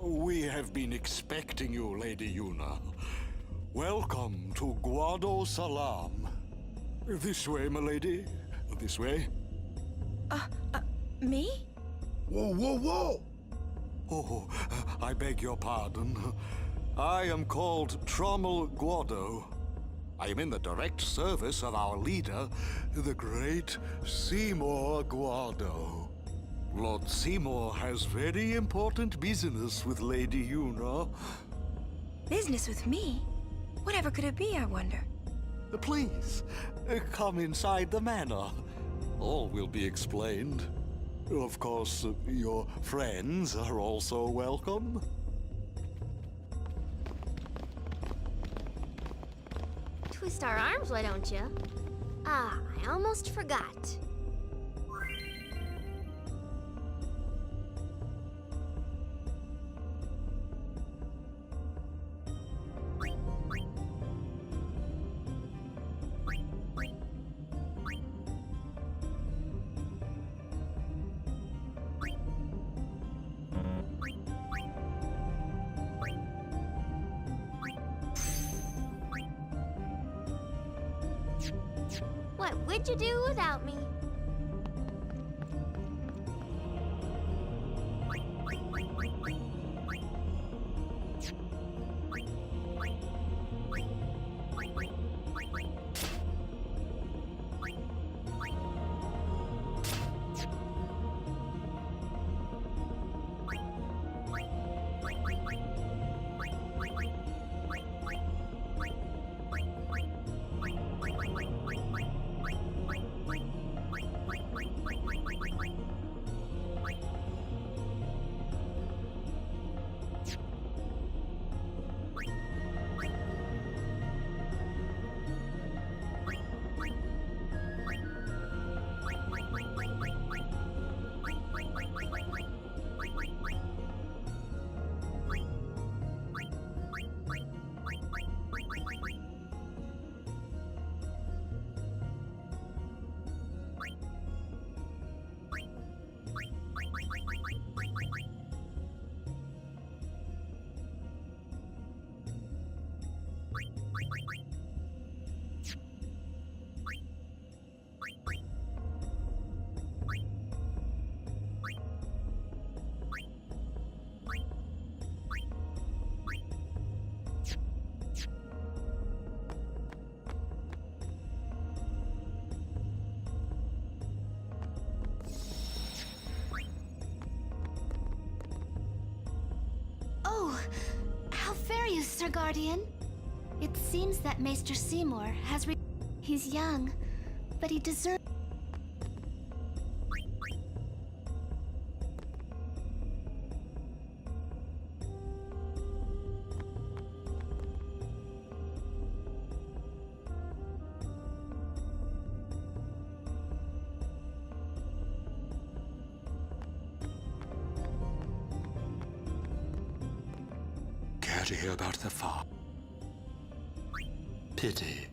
We have been expecting you, Lady Yuna. Welcome to Guadosalam. This way, my lady. This way. Me? Whoa, whoa, whoa! Oh, I beg your pardon. I am called Trommel Guado. I am in the direct service of our leader, the great Seymour Guado. Lord Seymour has very important business with Lady Yuna. Business with me? Whatever could it be, I wonder? Please, come inside the manor. All will be explained. Of course, your friends are also welcome. Twist our arms, why don't you? Ah, I almost forgot. What would you do without me? Sir Guardian. It seems that Maester Seymour has He's young, but he deserves... Care to hear about the farm? Pity.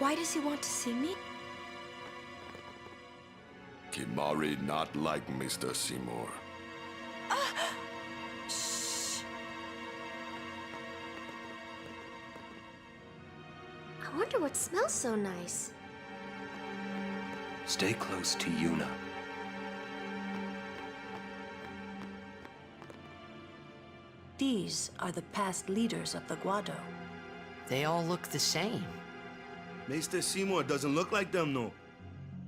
Why does he want to see me? Kimari not like Mr. Seymour. Shh. I wonder what smells so nice. Stay close to Yuna. These are the past leaders of the Guado. They all look the same. Mr. Seymour doesn't look like them, no.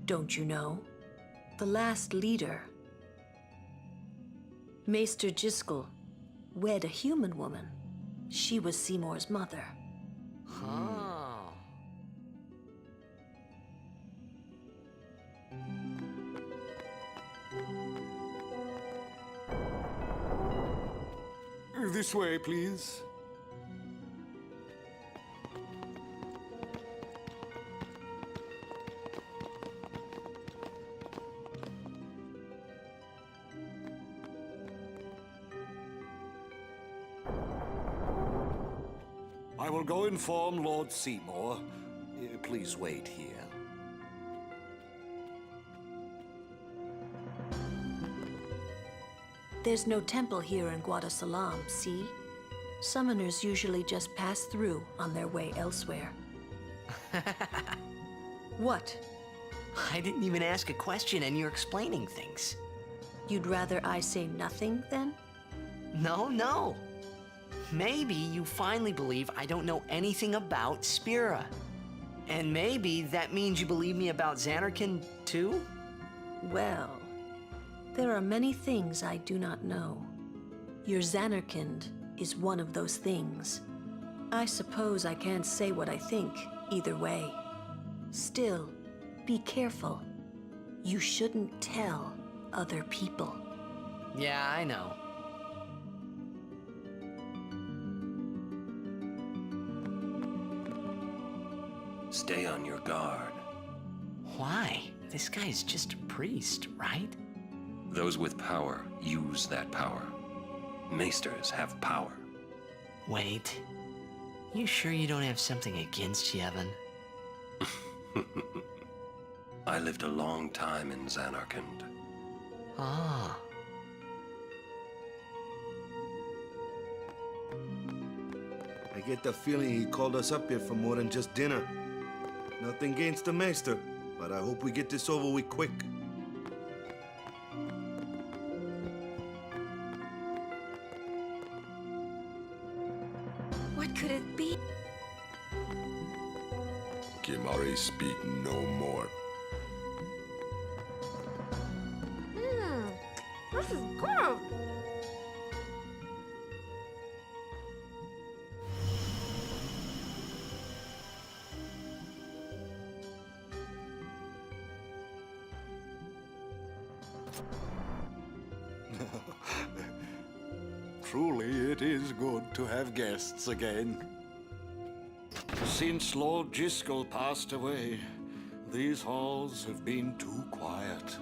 Don't you know? The last leader, Maester Jiskel, wed a human woman. She was Seymour's mother. Oh. This way, please. I will go inform Lord Seymour. Please wait here. There's no temple here in Guadosalam, see? Summoners usually just pass through on their way elsewhere. What? I didn't even ask a question and you're explaining things. You'd rather I say nothing, then? No. Maybe you finally believe I don't know anything about Spira. And maybe that means you believe me about Zanarkand, too? Well, there are many things I do not know. Your Zanarkand is one of those things. I suppose I can't say what I think either way. Still, be careful. You shouldn't tell other people. Yeah, I know. Stay on your guard. Why? This guy's just a priest, right? Those with power use that power. Maesters have power. Wait. You sure you don't have something against Yevon? I lived a long time in Zanarkand. Ah. I get the feeling he called us up here for more than just dinner. Nothing against the Maester, but I hope we get this over with quick. What could it be? Kimari speak no more. This is good. Truly, it is good to have guests again. Since Lord Jiskel passed away, these halls have been too quiet.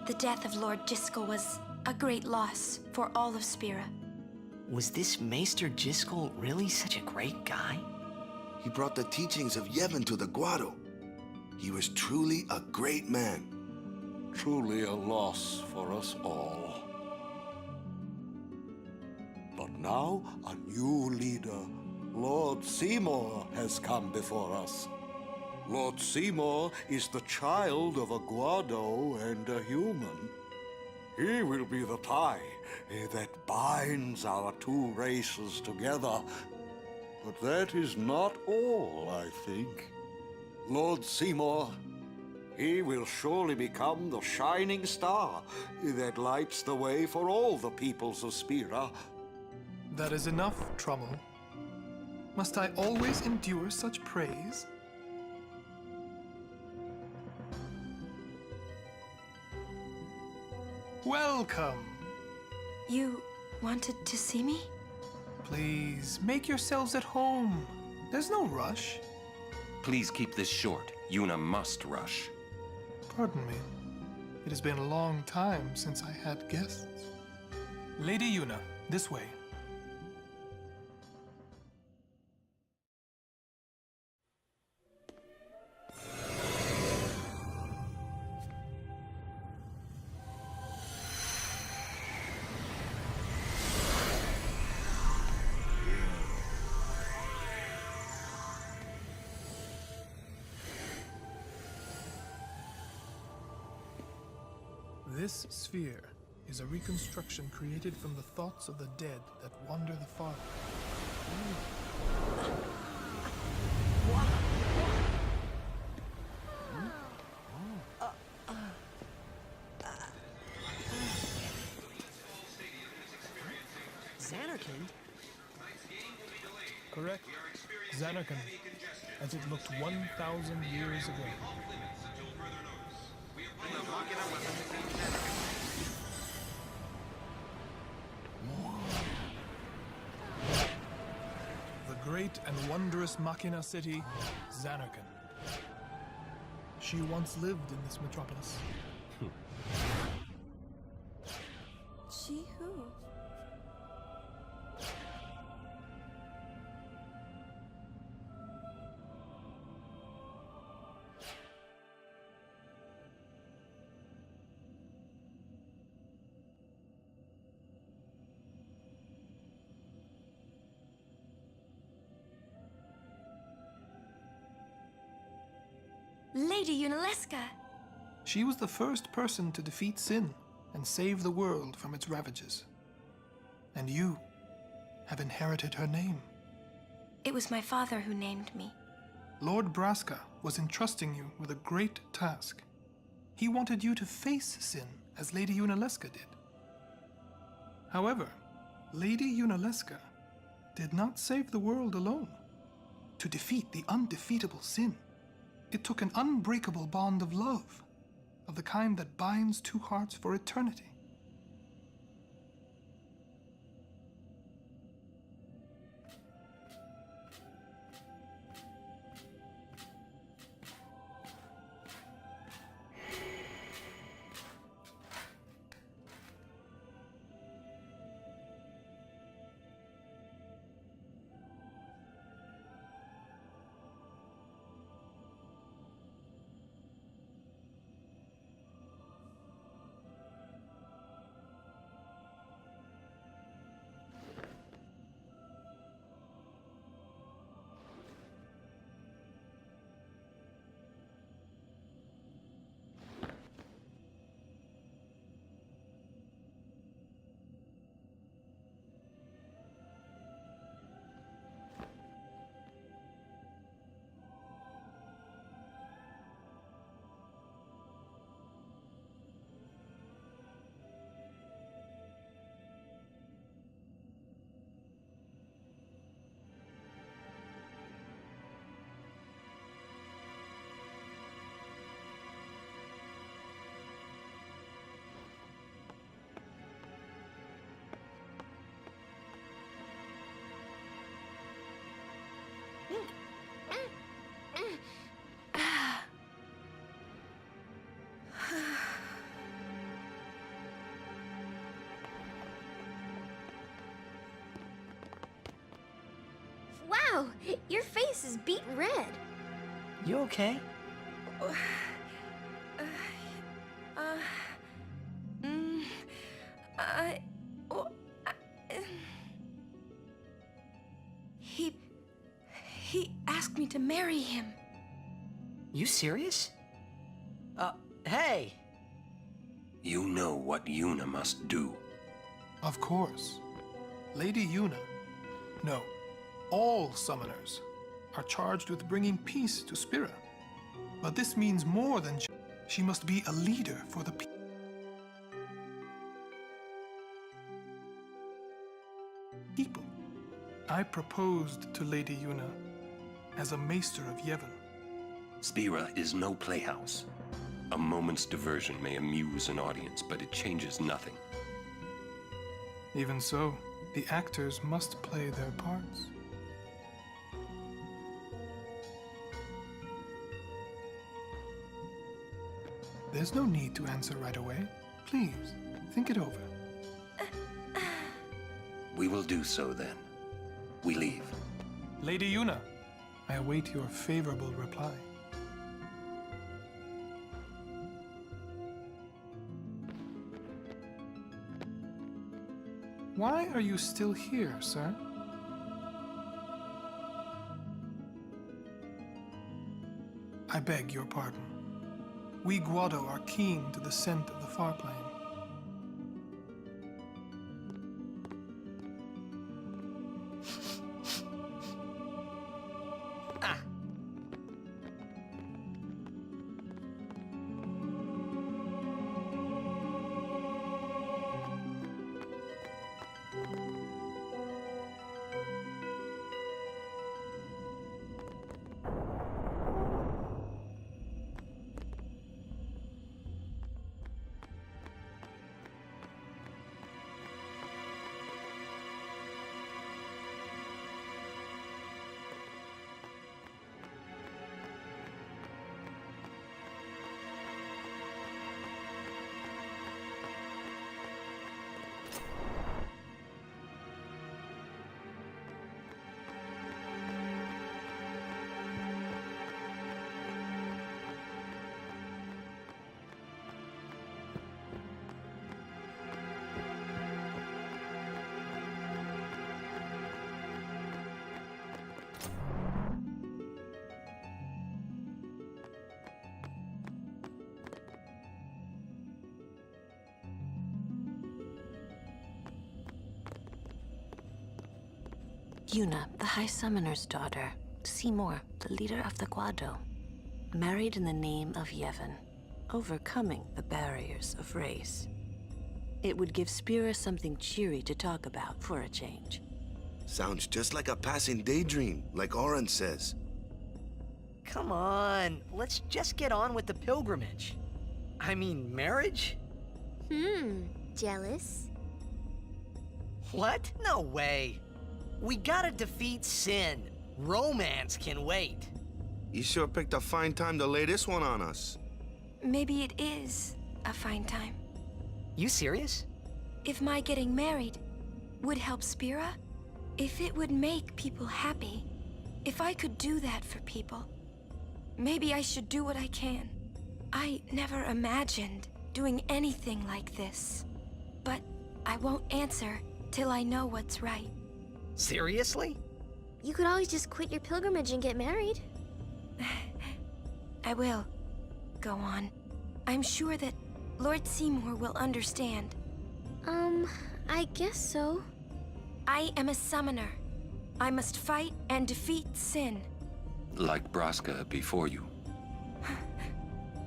The death of Lord Jiskel was a great loss for all of Spira. Was this Maester Jiskel really such a great guy? He brought the teachings of Yevon to the Guado. He was truly a great man. Truly a loss for us all. But now a new leader, Lord Seymour, has come before us. Lord Seymour is the child of a Guado and a human. He will be the tie that binds our two races together. But that is not all, I think. Lord Seymour, he will surely become the shining star that lights the way for all the peoples of Spira. That is enough, Trommel. Must I always endure such praise? Welcome. You wanted to see me? Please, make yourselves at home. There's no rush. Please keep this short. Yuna must rush. Pardon me. It has been a long time since I had guests. Lady Yuna, this way. This sphere is a reconstruction created from the thoughts of the dead that wander the farland. Zanarkand? Correct. Zanarkand, as it looked 1,000 years ago. The great and wondrous Machina city, Zanarkand. She once lived in this metropolis. She who? Lady Yunalesca! She was the first person to defeat sin and save the world from its ravages. And you have inherited her name. It was my father who named me. Lord Braska was entrusting you with a great task. He wanted you to face sin as Lady Yunalesca did. However, Lady Yunalesca did not save the world alone. To defeat the undefeatable sin, it took an unbreakable bond of love, of the kind that binds two hearts for eternity. Wow, your face is beet red. You okay? He asked me to marry him. You serious? Hey! You know what Yuna must do. Of course. Lady Yuna, no, all summoners are charged with bringing peace to Spira. But this means more than she must be a leader for the people. I proposed to Lady Yuna as a maester of Yevon. Spira is no playhouse. A moment's diversion may amuse an audience, but it changes nothing. Even so, the actors must play their parts. There's no need to answer right away. Please, think it over. We will do so then. We leave. Lady Yuna, I await your favorable reply. Why are you still here, sir? I beg your pardon. We Guado are keen to the scent of the farplane. Yuna, the High Summoner's daughter. Seymour, the leader of the Guado. Married in the name of Yevon, overcoming the barriers of race. It would give Spira something cheery to talk about for a change. Sounds just like a passing daydream, like Auron says. Come on, let's just get on with the pilgrimage. I mean, marriage? Jealous? What? No way. We gotta defeat sin. Romance can wait. You sure picked a fine time to lay this one on us. Maybe it is a fine time. You serious? If my getting married would help Spira, if it would make people happy, if I could do that for people, maybe I should do what I can. I never imagined doing anything like this, but I won't answer till I know what's right. Seriously? You could always just quit your pilgrimage and get married. I will. Go on. I'm sure that Lord Seymour will understand. I guess so. I am a summoner. I must fight and defeat sin. Like Braska before you.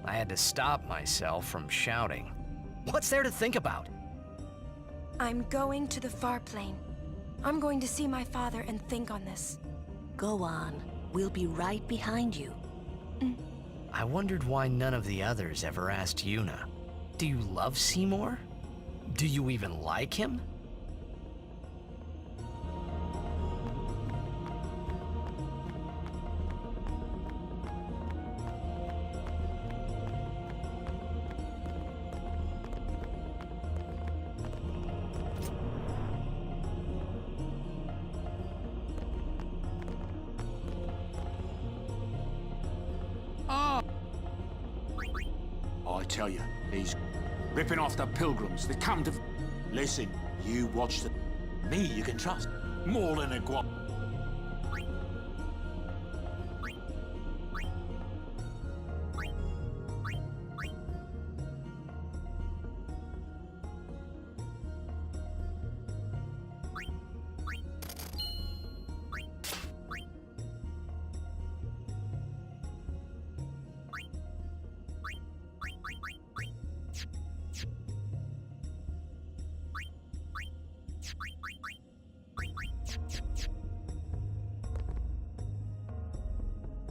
I had to stop myself from shouting. What's there to think about? I'm going to the farplane. I'm going to see my father and think on this. Go on. We'll be right behind you. I wondered why none of the others ever asked Yuna. Do you love Seymour? Do you even like him? I tell you, he's ripping off the pilgrims that come to... Listen, you watch the... Me you can trust. More than a guap.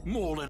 More than...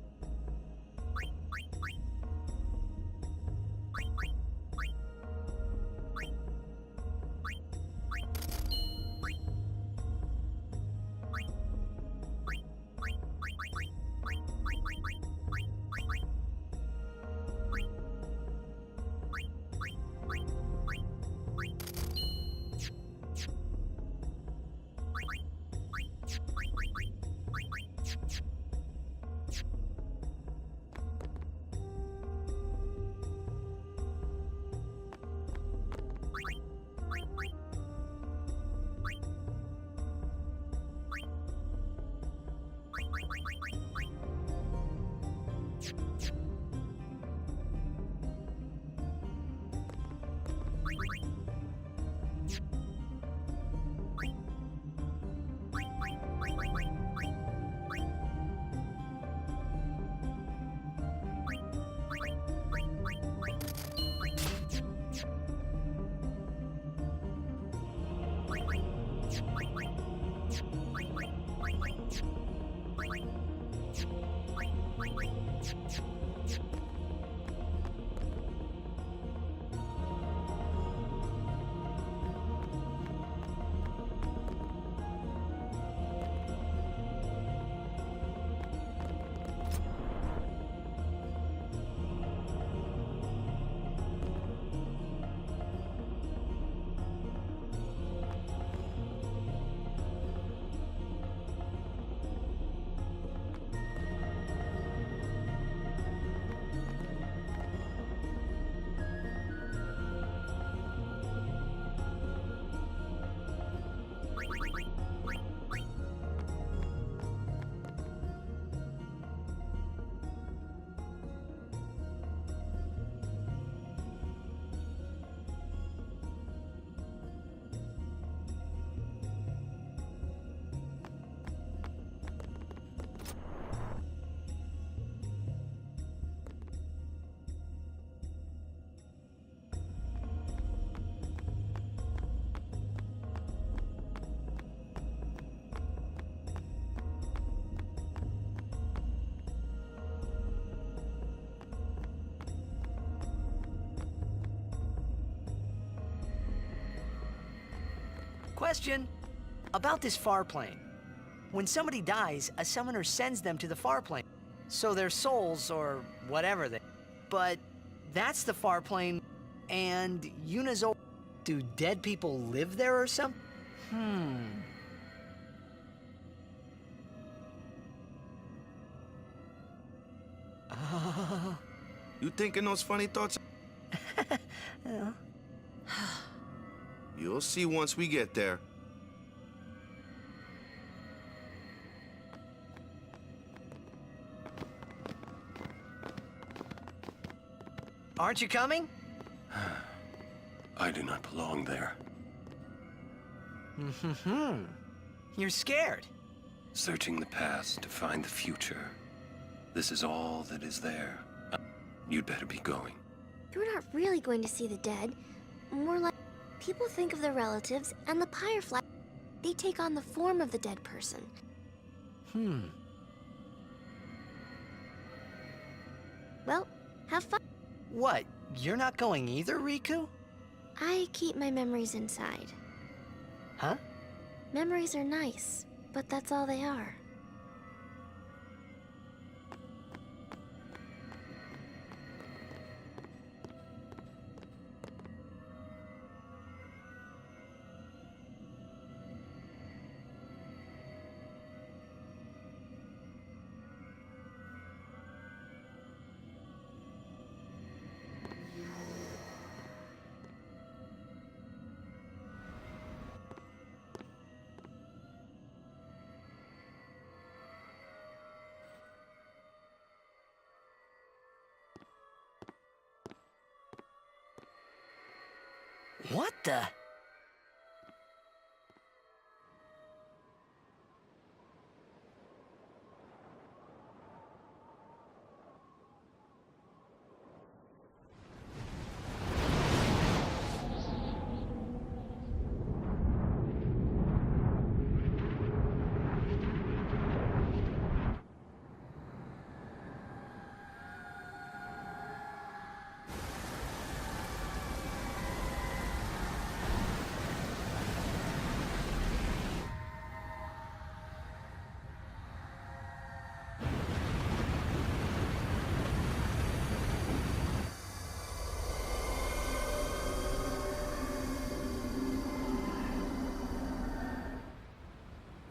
Question. About this farplane. When somebody dies, a summoner sends them to the farplane. So their souls, or whatever they... But that's the farplane, and Yuna's old... Do dead people live there or something? You thinking those funny thoughts? You'll see once we get there. Aren't you coming? I do not belong there. You're scared. Searching the past to find the future. This is all that is there. You'd better be going. You're not really going to see the dead. More like people think of their relatives, and the Firefly, they take on the form of the dead person. Well, have fun. What? You're not going either, Riku? I keep my memories inside. Huh? Memories are nice, but that's all they are. What the?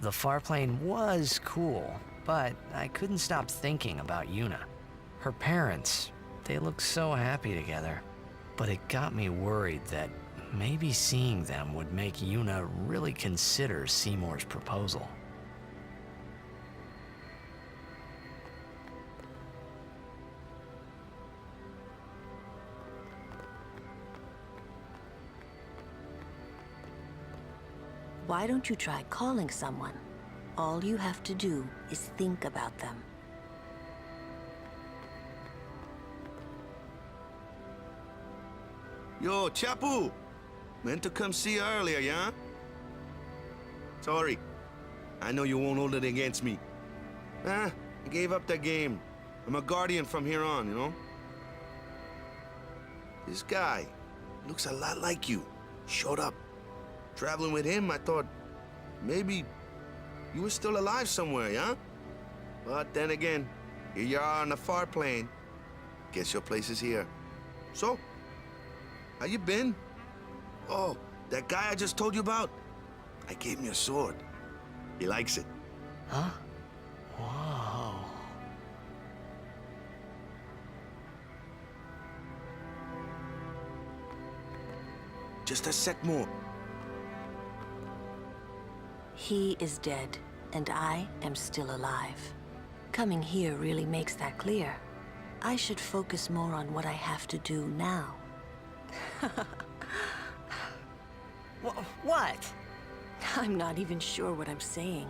The farplane was cool, but I couldn't stop thinking about Yuna. Her parents, they looked so happy together. But it got me worried that maybe seeing them would make Yuna really consider Seymour's proposal. Why don't you try calling someone? All you have to do is think about them. Yo, Chappu! Meant to come see you earlier, yeah? Sorry. I know you won't hold it against me. I gave up that game. I'm a guardian from here on, you know? This guy looks a lot like you. Showed up. Traveling with him, I thought maybe you were still alive somewhere, yeah? But then again, here you are on the farplane. Guess your place is here. So, how you been? Oh, that guy I just told you about? I gave him your sword. He likes it. Huh? Whoa. Just a sec more. He is dead, and I am still alive. Coming here really makes that clear. I should focus more on what I have to do now. What? I'm not even sure what I'm saying.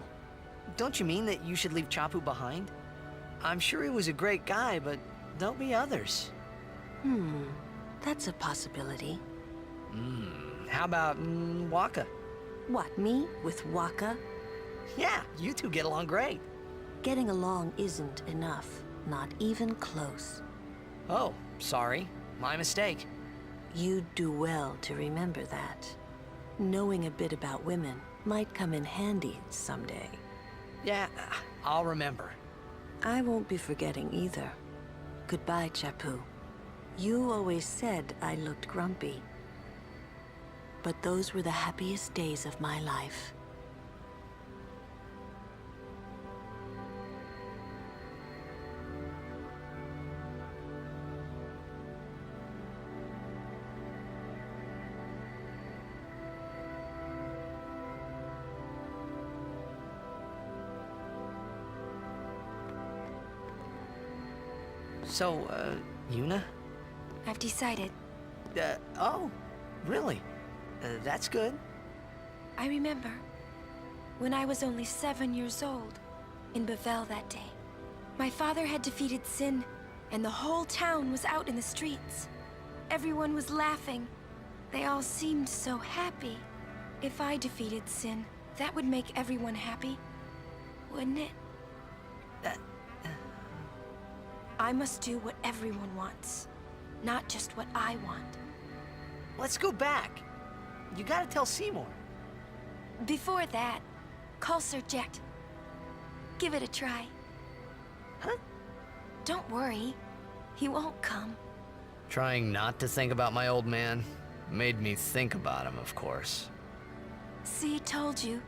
Don't you mean that you should leave Chappu behind? I'm sure he was a great guy, but there'll be others. That's a possibility. How about Wakka? What, me with Wakka? Yeah, you two get along great. Getting along isn't enough, not even close. Oh, sorry. My mistake. You'd do well to remember that. Knowing a bit about women might come in handy someday. Yeah, I'll remember. I won't be forgetting either. Goodbye, Chappu. You always said I looked grumpy. But those were the happiest days of my life. So, Yuna? I've decided. Oh, really? That's good. I remember when I was only 7 years old in Bavel that day. My father had defeated Sin, and the whole town was out in the streets. Everyone was laughing. They all seemed so happy. If I defeated Sin, that would make everyone happy, wouldn't it? I must do what everyone wants, not just what I want. Let's go back. You gotta tell Seymour. Before that, call Sir Jecht. Give it a try. Huh? Don't worry. He won't come. Trying not to think about my old man made me think about him, of course. See, told you.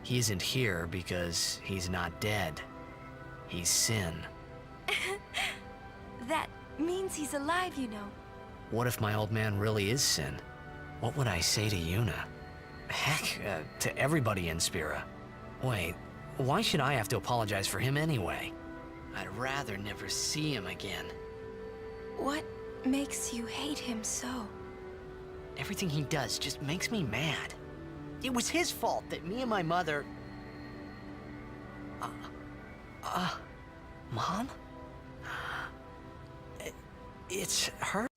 He isn't here because he's not dead. He's Sin. That means he's alive, you know. What if my old man really is Sin? What would I say to Yuna? Heck, to everybody in Spira. Wait, why should I have to apologize for him anyway? I'd rather never see him again. What makes you hate him so? Everything he does just makes me mad. It was his fault that me and my mother... Mom? It's her?